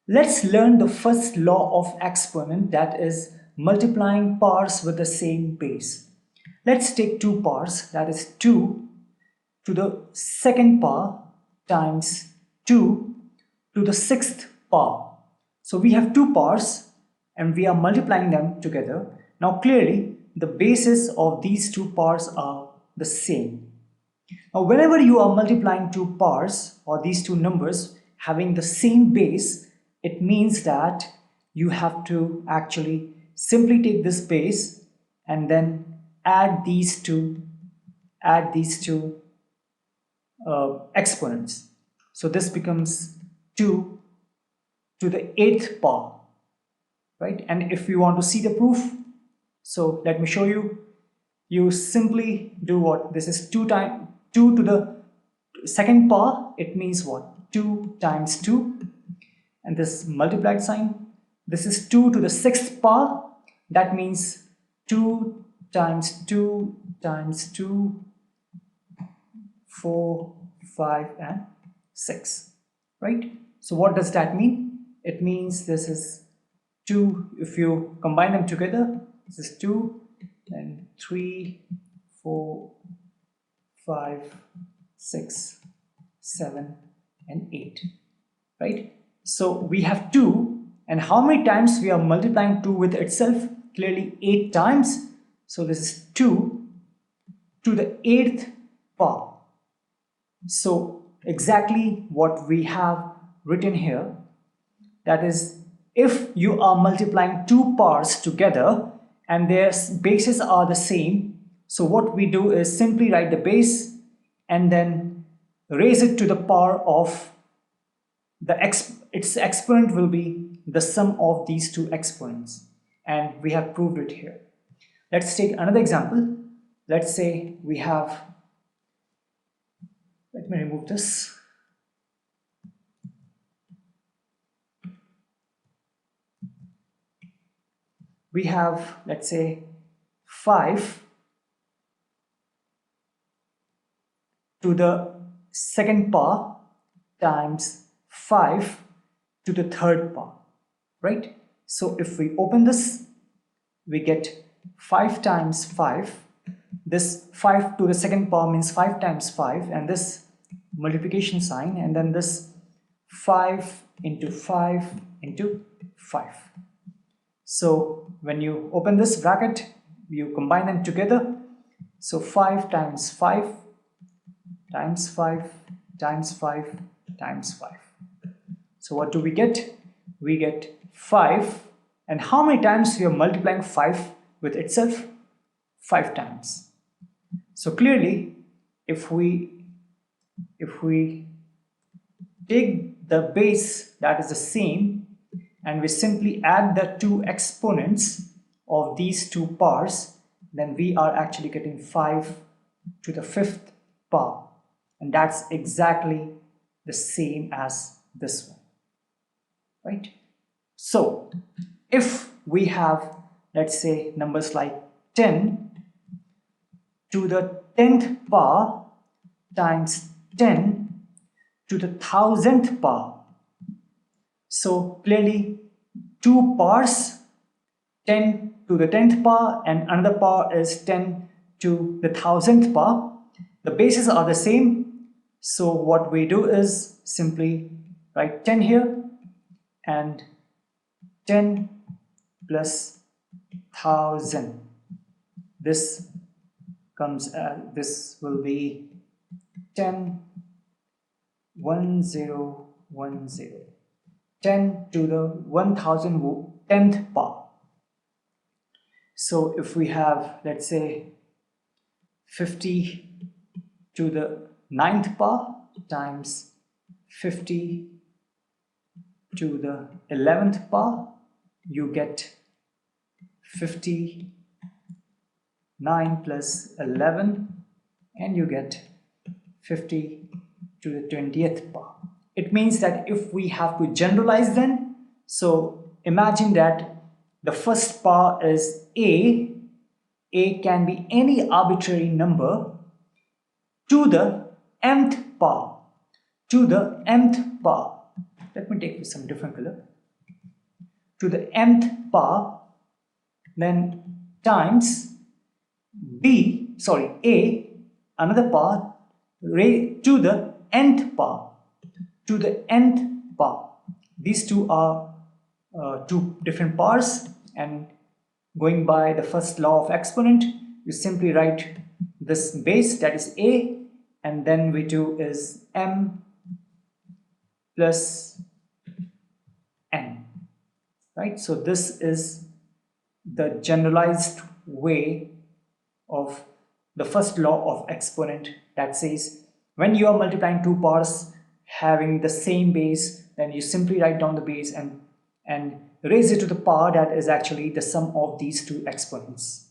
Let's learn the first law of exponent, that is multiplying powers with the same base. Let's take two powers, that is 2 to the second power times 2 to the sixth power. So we have two powers and we are multiplying them together. Now clearly the bases of these two powers are the same. Now whenever you are multiplying two powers or these two numbers having the same base, it means that you have to actually simply take this base and then add these two exponents. So this becomes 2 to the 8th power, right? And if you want to see the proof, so let me show you. You simply do what? This is 2 to the second power. It means what? 2 times 2, and this multiplied sign. This is 2 to the sixth power. That means 2 times 2 times 2, 4, 5 and 6, right? So what does that mean? It means this is 2, if you combine them together, this is 2 and 3, 4, 5, 6, 7 and 8, right? So we have 2, and how many times we are multiplying 2 with itself? Clearly 8 times. So this is 2 to the 8th power. So exactly what we have written here, that is, if you are multiplying two powers together and their bases are the same, so what we do is simply write the base and then raise it to the power of its exponent will be the sum of these two exponents, and we have proved it here. Let's take another example. Let's say we have, let me remove this. We have, let's say, 5 to the second power times 5 to the third power, right? So if we open this, we get 5 times 5. This 5 to the second power means 5 times 5, and this multiplication sign, and then this 5 into 5 into 5. So when you open this bracket, you combine them together. So 5 times 5 times 5 times 5 times 5. So what do we get? We get 5. And how many times we are multiplying 5 with itself? 5 times. So clearly, if we take the base that is the same and we simply add the two exponents of these two powers, then we are actually getting 5 to the 5th power, and that's exactly the same as this one, right? So if we have, let's say, numbers like 10 to the 10th power times 10 to the 1000th power. So clearly two powers, 10 to the 10th power and another power is 10 to the 1000th power. The bases are the same. So what we do is simply write 10 here, and 10 plus 1000. This will be 10, 1010. 10 to the 1010th power. So if we have, let's say, 50 to the 9th power times 50 to the 11th power, you get 59 plus 11, and you get 50 to the 20th power. It means that if we have to generalize then, so imagine that the first power is a can be any arbitrary number to the mth power, Let me take some different color. to the nth power, then times a, another power, raised to the nth power, to the nth power. These two are two different powers, and going by the first law of exponent, you simply write this base, that is a, and then v2 is m plus n, right? So this is the generalized way of the first law of exponent, that says when you are multiplying two powers having the same base, then you simply write down the base and raise it to the power that is actually the sum of these two exponents.